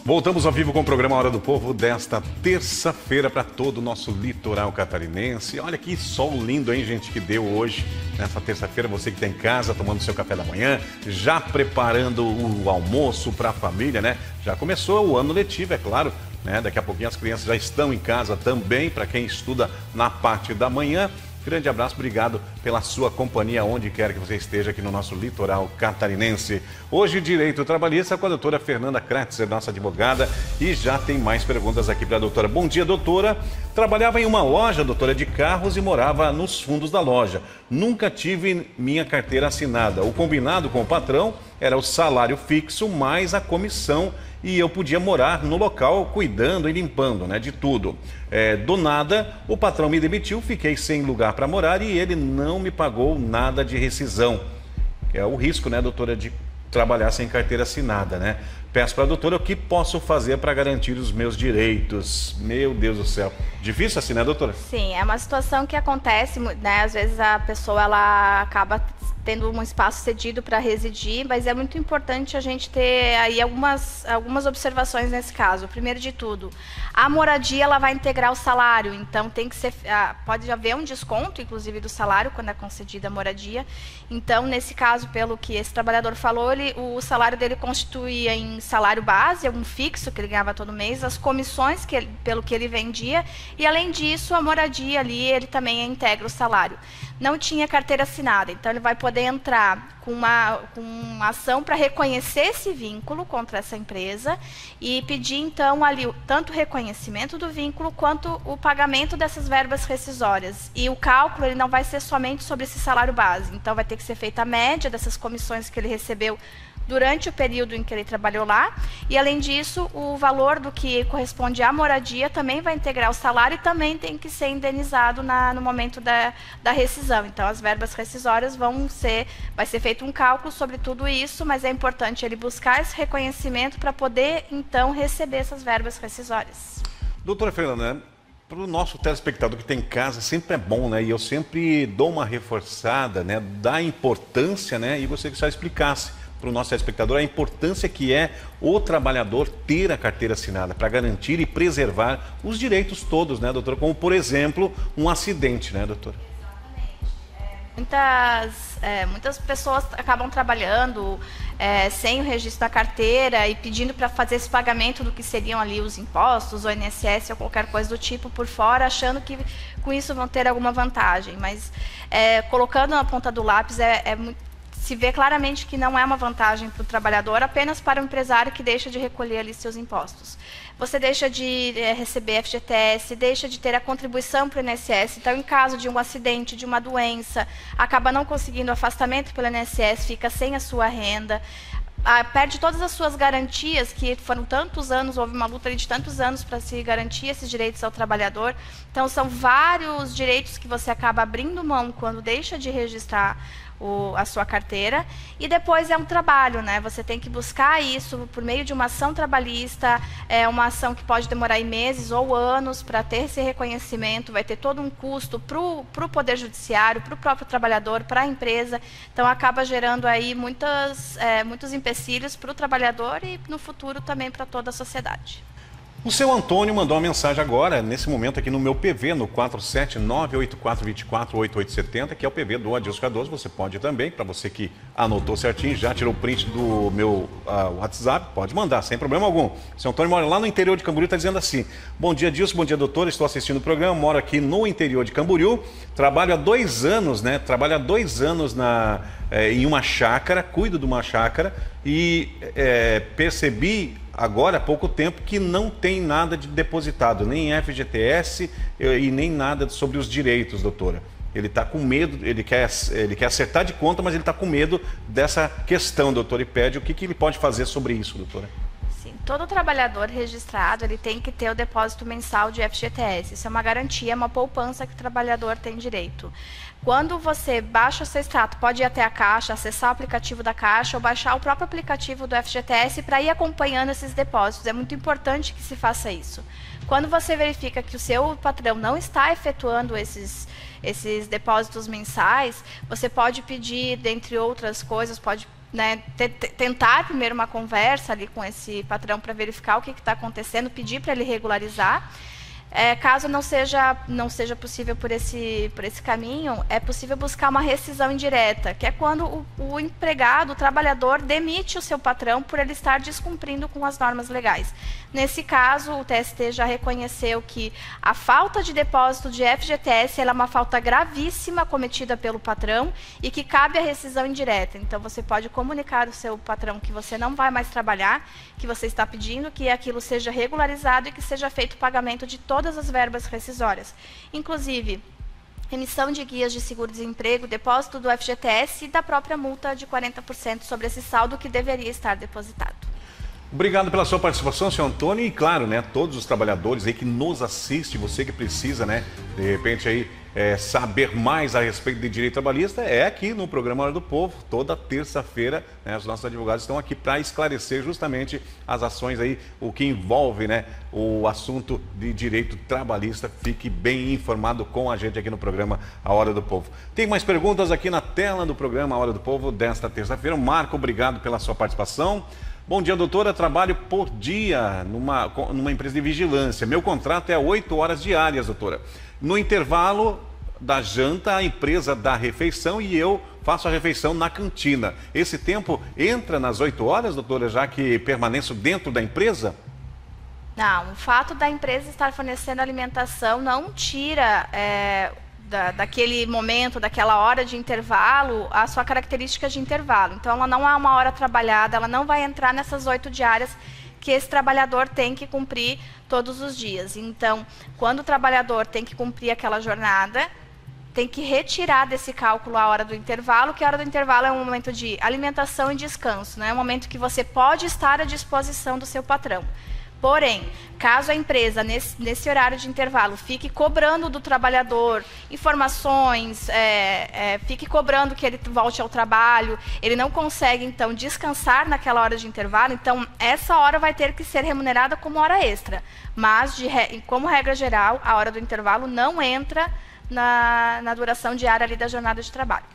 Voltamos ao vivo com o programa Hora do Povo desta terça-feira para todo o nosso litoral catarinense. Olha que sol lindo, hein, gente, que deu hoje, nessa terça-feira. Você que está em casa, tomando seu café da manhã, já preparando o almoço para a família, né? Já começou o ano letivo, é claro, né? Daqui a pouquinho as crianças já estão em casa também, para quem estuda na parte da manhã. Grande abraço, obrigado pela sua companhia, onde quer que você esteja aqui no nosso litoral catarinense. Hoje, Direito Trabalhista com a doutora Fernanda Kratzer, nossa advogada, e já tem mais perguntas aqui para a doutora. Bom dia, doutora. Trabalhava em uma loja, doutora, de carros e morava nos fundos da loja. Nunca tive minha carteira assinada. O combinado com o patrão era o salário fixo mais a comissão, e eu podia morar no local cuidando e limpando, né, de tudo. Do nada, o patrão me demitiu, fiquei sem lugar para morar e ele não me pagou nada de rescisão. É o risco, né, doutora, de trabalhar sem carteira assinada, né? Peço para a doutora o que posso fazer para garantir os meus direitos. Meu Deus do céu. Difícil assim, né, doutora? Sim, é uma situação que acontece, né? Às vezes a pessoa ela acaba tendo um espaço cedido para residir, mas é muito importante a gente ter aí algumas observações nesse caso. Primeiro de tudo, a moradia ela vai integrar o salário, então tem que ser, pode haver um desconto, inclusive, do salário quando é concedida a moradia. Então, nesse caso, pelo que esse trabalhador falou, o salário dele constituía em salário base, um fixo que ele ganhava todo mês, as comissões pelo que ele vendia, e além disso, a moradia ali, ele também integra o salário. Não tinha carteira assinada, então ele vai poder entrar com uma ação para reconhecer esse vínculo contra essa empresa e pedir então ali tanto o reconhecimento do vínculo quanto o pagamento dessas verbas rescisórias. E o cálculo ele não vai ser somente sobre esse salário base, então vai ter que ser feita a média dessas comissões que ele recebeu durante o período em que ele trabalhou lá, e além disso, o valor do que corresponde à moradia também vai integrar o salário e também tem que ser indenizado no momento da rescisão. Então, as verbas rescisórias vai ser feito um cálculo sobre tudo isso, mas é importante ele buscar esse reconhecimento para poder, então, receber essas verbas rescisórias. Doutora Fernanda, para o nosso telespectador que tem em casa, sempre é bom, né? E eu sempre dou uma reforçada, né, da importância, né? E você que só explicasse para o nosso telespectador a importância que é o trabalhador ter a carteira assinada para garantir e preservar os direitos todos, né, doutora? Como, por exemplo, um acidente, né, doutora? Muitas pessoas acabam trabalhando sem o registro da carteira e pedindo para fazer esse pagamento do que seriam ali os impostos, o INSS ou qualquer coisa do tipo por fora, achando que com isso vão ter alguma vantagem. Mas colocando na ponta do lápis se vê claramente que não é uma vantagem para o trabalhador, apenas para o empresário que deixa de recolher ali seus impostos. Você deixa de receber FGTS, deixa de ter a contribuição para o INSS. Então, em caso de um acidente, de uma doença, acaba não conseguindo afastamento pelo INSS, fica sem a sua renda, perde todas as suas garantias, que foram tantos anos, houve uma luta de tantos anos para se garantir esses direitos ao trabalhador. Então, são vários direitos que você acaba abrindo mão quando deixa de registrar a sua carteira, e depois é um trabalho, né? Você tem que buscar isso por meio de uma ação trabalhista, uma ação que pode demorar meses ou anos para ter esse reconhecimento, vai ter todo um custo para o Poder Judiciário, para o próprio trabalhador, para a empresa, então acaba gerando aí muitos empecilhos para o trabalhador e no futuro também para toda a sociedade. O seu Antônio mandou uma mensagem agora, nesse momento aqui no meu PV, no 47984248870, que é o PV do Adilson Cardoso. Você pode também, para você que anotou certinho, já tirou o print do meu WhatsApp, pode mandar, sem problema algum. O seu Antônio mora lá no interior de Camboriú, está dizendo assim: bom dia, Adilson, bom dia, doutor, estou assistindo o programa, moro aqui no interior de Camboriú, trabalho há 2 anos, né? Trabalho há 2 anos em uma chácara, cuido de uma chácara e percebi agora há pouco tempo que não tem nada de depositado, nem FGTS e nem nada sobre os direitos, doutora. Ele está com medo, ele quer acertar de conta, mas ele está com medo dessa questão, doutora, e pede o que ele pode fazer sobre isso, doutora. Sim, todo trabalhador registrado ele tem que ter o depósito mensal de FGTS. Isso é uma garantia, é uma poupança que o trabalhador tem direito. Quando você baixa o seu extrato, pode ir até a Caixa, acessar o aplicativo da Caixa ou baixar o próprio aplicativo do FGTS para ir acompanhando esses depósitos. É muito importante que se faça isso. Quando você verifica que o seu patrão não está efetuando esses depósitos mensais, você pode pedir, dentre outras coisas, pode né, tentar primeiro uma conversa ali com esse patrão para verificar o que está acontecendo, pedir para ele regularizar. Caso não seja possível por esse caminho, é possível buscar uma rescisão indireta, que é quando o empregado, o trabalhador, demite o seu patrão por ele estar descumprindo com as normas legais. Nesse caso, o TST já reconheceu que a falta de depósito de FGTS ela é uma falta gravíssima cometida pelo patrão e que cabe a rescisão indireta. Então, você pode comunicar ao seu patrão que você não vai mais trabalhar, que você está pedindo que aquilo seja regularizado e que seja feito o pagamento de todas as verbas rescisórias, inclusive emissão de guias de seguro-desemprego, depósito do FGTS e da própria multa de 40% sobre esse saldo que deveria estar depositado. Obrigado pela sua participação, senhor Antônio, e claro, né, todos os trabalhadores aí que nos assistem, você que precisa, né, de repente aí saber mais a respeito de direito trabalhista, é aqui no programa Hora do Povo, toda terça-feira, né, os nossos advogados estão aqui para esclarecer justamente as ações aí, o que envolve, né, o assunto de direito trabalhista. Fique bem informado com a gente aqui no programa A Hora do Povo. Tem mais perguntas aqui na tela do programa A Hora do Povo desta terça-feira. Marco, obrigado pela sua participação. Bom dia, doutora. Trabalho por dia numa empresa de vigilância. Meu contrato é 8 horas diárias, doutora. No intervalo da janta, a empresa dá a refeição e eu faço a refeição na cantina. Esse tempo entra nas 8 horas, doutora, já que permaneço dentro da empresa? Não, o fato da empresa estar fornecendo alimentação não tira daquele momento, daquela hora de intervalo, a sua característica de intervalo. Então, ela não é uma hora trabalhada, ela não vai entrar nessas 8 diárias que esse trabalhador tem que cumprir todos os dias. Então, quando o trabalhador tem que cumprir aquela jornada, tem que retirar desse cálculo a hora do intervalo, que a hora do intervalo é um momento de alimentação e descanso, né? É um momento que você pode estar à disposição do seu patrão. Porém, caso a empresa, nesse horário de intervalo, fique cobrando do trabalhador informações, fique cobrando que ele volte ao trabalho, ele não consegue, então, descansar naquela hora de intervalo, então, essa hora vai ter que ser remunerada como hora extra. Mas, como regra geral, a hora do intervalo não entra na duração diária ali da jornada de trabalho.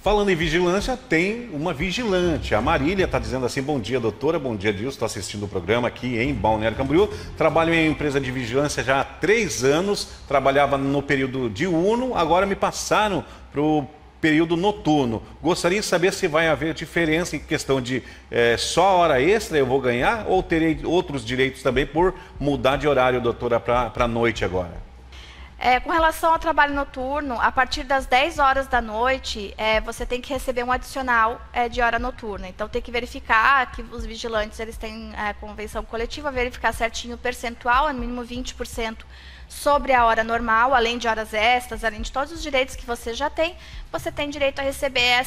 Falando em vigilância, tem uma vigilante. A Marília está dizendo assim: bom dia, doutora, bom dia, Dilson. Estou assistindo o programa aqui em Balneário Camboriú. Trabalho em empresa de vigilância já há 3 anos. Trabalhava no período diurno, agora me passaram para o período noturno. Gostaria de saber se vai haver diferença em questão de só hora extra eu vou ganhar ou terei outros direitos também por mudar de horário, doutora, para a noite agora? Com relação ao trabalho noturno, a partir das 10 horas da noite, você tem que receber um adicional de hora noturna. Então, tem que verificar que os vigilantes eles têm convenção coletiva, verificar certinho o percentual, no mínimo 20% sobre a hora normal, além de horas extras, além de todos os direitos que você já tem, você tem direito a receber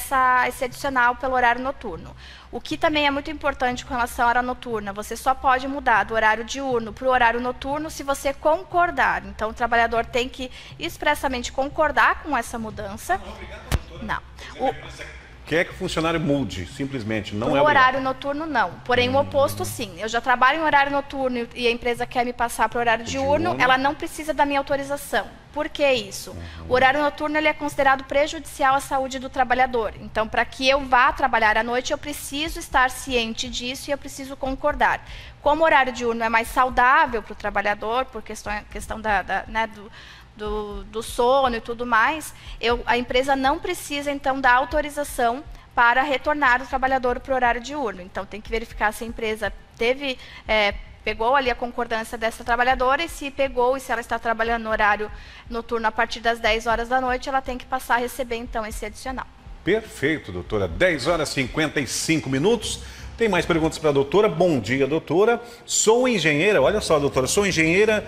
esse adicional pelo horário noturno. O que também é muito importante com relação à hora noturna, você só pode mudar do horário diurno para o horário noturno se você concordar. Então, o trabalhador tem que expressamente concordar com essa mudança. Não. Quer que o funcionário mude, simplesmente, não é o horário noturno, não. Porém, o oposto, sim. Eu já trabalho em horário noturno e a empresa quer me passar para o horário diurno, ela não precisa da minha autorização. Por que isso? O horário noturno ele é considerado prejudicial à saúde do trabalhador. Então, para que eu vá trabalhar à noite, eu preciso estar ciente disso e eu preciso concordar. Como o horário diurno é mais saudável para o trabalhador, por questão do sono e tudo mais, a empresa não precisa, então, da autorização para retornar o trabalhador para o horário diurno. Então, tem que verificar se a empresa pegou ali a concordância dessa trabalhadora e se pegou e se ela está trabalhando no horário noturno a partir das 10 horas da noite, ela tem que passar a receber, então, esse adicional. Perfeito, doutora. 10 horas e 55 minutos. Tem mais perguntas para a doutora? Bom dia, doutora. Sou engenheira, olha só, doutora, sou engenheira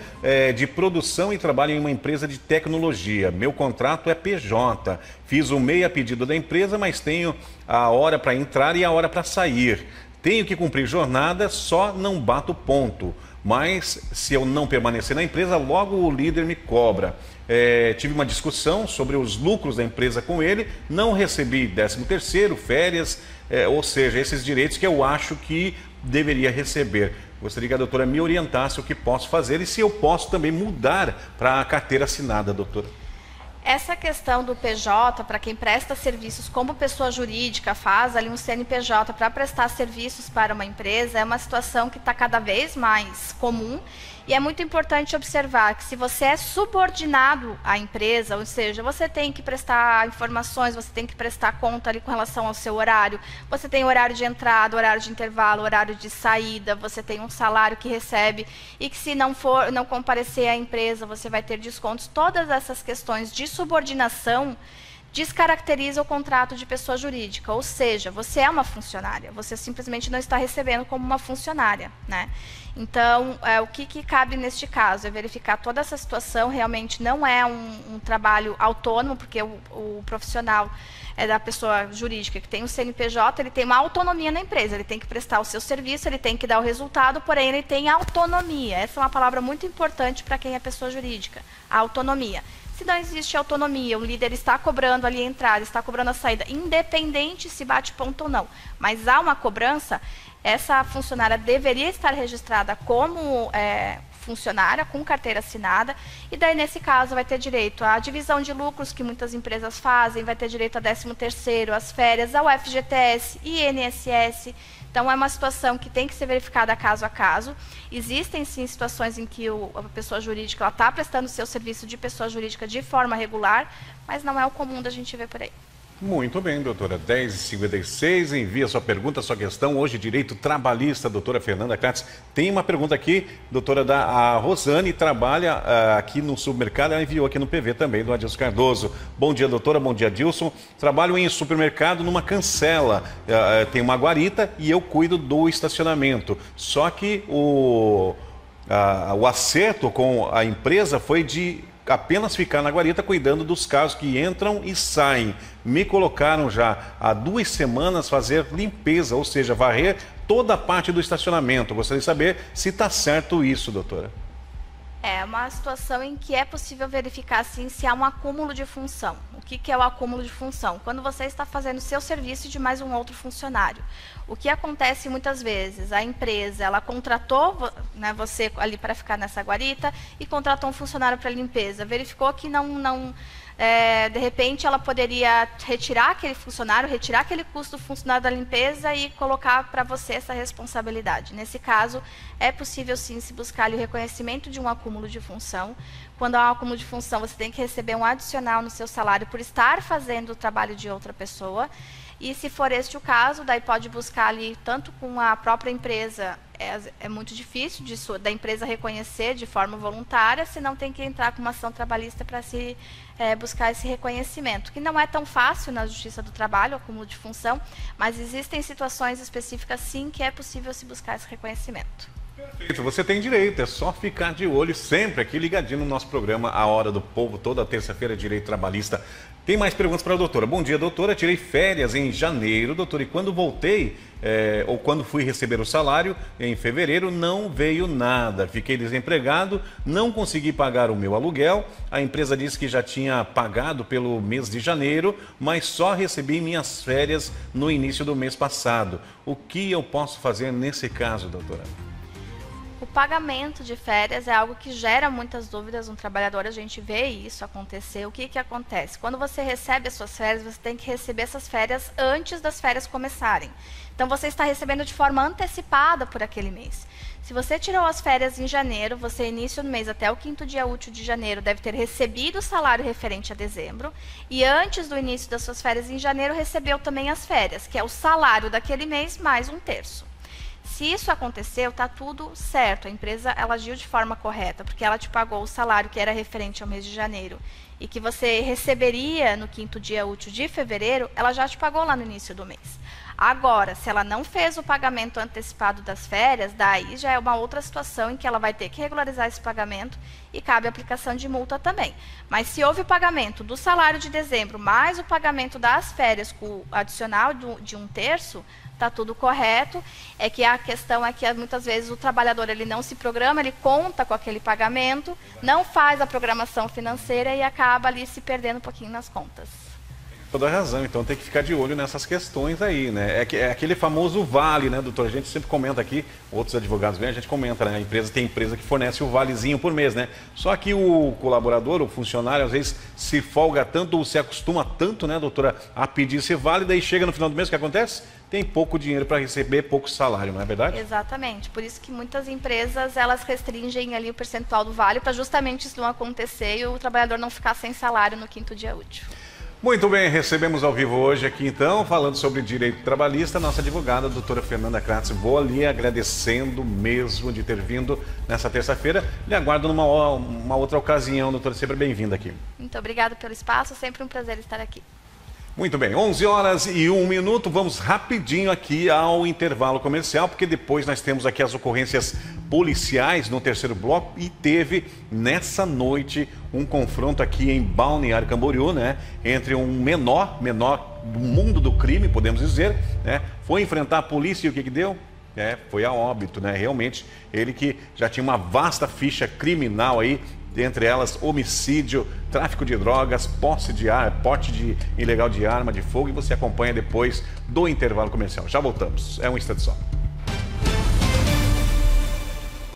de produção e trabalho em uma empresa de tecnologia. Meu contrato é PJ. Fiz o meio a pedido da empresa, mas tenho a hora para entrar e a hora para sair. Tenho que cumprir jornada, só não bato ponto. Mas se eu não permanecer na empresa, logo o líder me cobra. Tive uma discussão sobre os lucros da empresa com ele, não recebi 13º, férias, ou seja, esses direitos que eu acho que deveria receber. Gostaria que a doutora me orientasse o que posso fazer e se eu posso também mudar para a carteira assinada, doutora. Essa questão do PJ, para quem presta serviços como pessoa jurídica, faz ali um CNPJ para prestar serviços para uma empresa, é uma situação que está cada vez mais comum. E é muito importante observar que se você é subordinado à empresa, ou seja, você tem que prestar informações, você tem que prestar conta ali com relação ao seu horário, você tem horário de entrada, horário de intervalo, horário de saída, você tem um salário que recebe e que se não comparecer à empresa, você vai ter descontos. Todas essas questões de subordinação descaracteriza o contrato de pessoa jurídica, ou seja, você é uma funcionária, você simplesmente não está recebendo como uma funcionária, né? Então, o que cabe neste caso é verificar toda essa situação. Realmente não é um trabalho autônomo, porque o profissional é da pessoa jurídica que tem um CNPJ, ele tem uma autonomia na empresa, ele tem que prestar o seu serviço, ele tem que dar o resultado, porém ele tem autonomia. Essa é uma palavra muito importante para quem é pessoa jurídica, a autonomia. Se não existe autonomia, o líder está cobrando ali a entrada, está cobrando a saída, independente se bate ponto ou não, mas há uma cobrança, essa funcionária deveria estar registrada como funcionária, com carteira assinada, e daí, nesse caso, vai ter direito à divisão de lucros que muitas empresas fazem, vai ter direito a 13º, às férias, ao FGTS, INSS. Então, é uma situação que tem que ser verificada caso a caso. Existem, sim, situações em que a pessoa jurídica está prestando o seu serviço de pessoa jurídica de forma regular, mas não é o comum da gente ver por aí. Muito bem, doutora. 10h56, envia sua pergunta, sua questão. Hoje, direito trabalhista, doutora Fernanda Kratz. Tem uma pergunta aqui, doutora, a Rosane, trabalha aqui no supermercado, ela enviou aqui no PV também, do Adilson Cardoso. Bom dia, doutora, bom dia, Adilson. Trabalho em supermercado numa cancela, tem uma guarita e eu cuido do estacionamento. Só que o acerto com a empresa foi de apenas ficar na guarita cuidando dos carros que entram e saem. Me colocaram já há 2 semanas fazer limpeza, ou seja, varrer toda a parte do estacionamento. Gostaria de saber se está certo isso, doutora. É uma situação em que é possível verificar, sim, se há um acúmulo de função. O que é o acúmulo de função? Quando você está fazendo o seu serviço de mais um outro funcionário. O que acontece muitas vezes? A empresa, ela contratou, né, você ali para ficar nessa guarita e contratou um funcionário para limpeza. Verificou que de repente ela poderia retirar aquele funcionário, retirar aquele custo do funcionário da limpeza e colocar para você essa responsabilidade. Nesse caso, é possível sim se buscar ali o reconhecimento de um acúmulo de função. Quando há um acúmulo de função, você tem que receber um adicional no seu salário por estar fazendo o trabalho de outra pessoa. E se for este o caso, daí pode buscar ali, tanto com a própria empresa, é muito difícil da empresa reconhecer de forma voluntária, senão tem que entrar com uma ação trabalhista para se buscar esse reconhecimento, que não é tão fácil na Justiça do Trabalho, o acúmulo de função, mas existem situações específicas, sim, que é possível se buscar esse reconhecimento. Perfeito, você tem direito, é só ficar de olho sempre aqui ligadinho no nosso programa A Hora do Povo, toda terça-feira, Direito Trabalhista. Tem mais perguntas para a doutora. Bom dia, doutora. Tirei férias em janeiro, doutora, e quando voltei, ou quando fui receber o salário, em fevereiro, não veio nada. Fiquei desempregado, não consegui pagar o meu aluguel. A empresa disse que já tinha pagado pelo mês de janeiro, mas só recebi minhas férias no início do mês passado. O que eu posso fazer nesse caso, doutora? O pagamento de férias é algo que gera muitas dúvidas no trabalhador, a gente vê isso acontecer. O que acontece? Quando você recebe as suas férias, você tem que receber essas férias antes das férias começarem. Então, você está recebendo de forma antecipada por aquele mês. Se você tirou as férias em janeiro, você, início do mês até o 5º dia útil de janeiro, deve ter recebido o salário referente a dezembro. E antes do início das suas férias em janeiro, recebeu também as férias, que é o salário daquele mês mais 1/3. Se isso aconteceu, está tudo certo. A empresa ela agiu de forma correta, porque ela te pagou o salário que era referente ao mês de janeiro e que você receberia no 5º dia útil de fevereiro, ela já te pagou lá no início do mês. Agora, se ela não fez o pagamento antecipado das férias, daí já é uma outra situação em que ela vai ter que regularizar esse pagamento e cabe a aplicação de multa também. Mas se houve o pagamento do salário de dezembro mais o pagamento das férias com o adicional de 1/3, está tudo correto. É que a questão é que muitas vezes o trabalhador ele não se programa, ele conta com aquele pagamento, não faz a programação financeira e acaba ali se perdendo um pouquinho nas contas. Toda razão, então tem que ficar de olho nessas questões aí, né? É aquele famoso vale, né, doutor? A gente sempre comenta aqui, outros advogados vêm, a gente comenta, né? Tem empresa que fornece o valezinho por mês, né? Só que o colaborador, o funcionário, às vezes se folga tanto ou se acostuma tanto, né, doutora, a pedir esse vale, daí chega no final do mês, o que acontece? Tem pouco dinheiro para receber, pouco salário, não é verdade? Exatamente, por isso que muitas empresas, elas restringem ali o percentual do vale para justamente isso não acontecer e o trabalhador não ficar sem salário no 5º dia útil. Muito bem, recebemos ao vivo hoje aqui então, falando sobre direito trabalhista, nossa advogada, a doutora Fernanda Kratz. Vou ali agradecendo mesmo de ter vindo nessa terça-feira. Lhe aguardo numa outra ocasião, doutora, sempre bem-vinda aqui. Muito obrigada pelo espaço, sempre um prazer estar aqui. Muito bem, 11h01, vamos rapidinho aqui ao intervalo comercial, porque depois nós temos aqui as ocorrências policiais no terceiro bloco e teve nessa noite um confronto aqui em Balneário Camboriú, né, entre um menor do mundo do crime, podemos dizer, né, foi enfrentar a polícia e o que deu? Foi a óbito, né, realmente ele que já tinha uma vasta ficha criminal aí, entre elas homicídio, tráfico de drogas, porte ilegal de arma de fogo, e você acompanha depois do intervalo comercial. Já voltamos, é um instante só.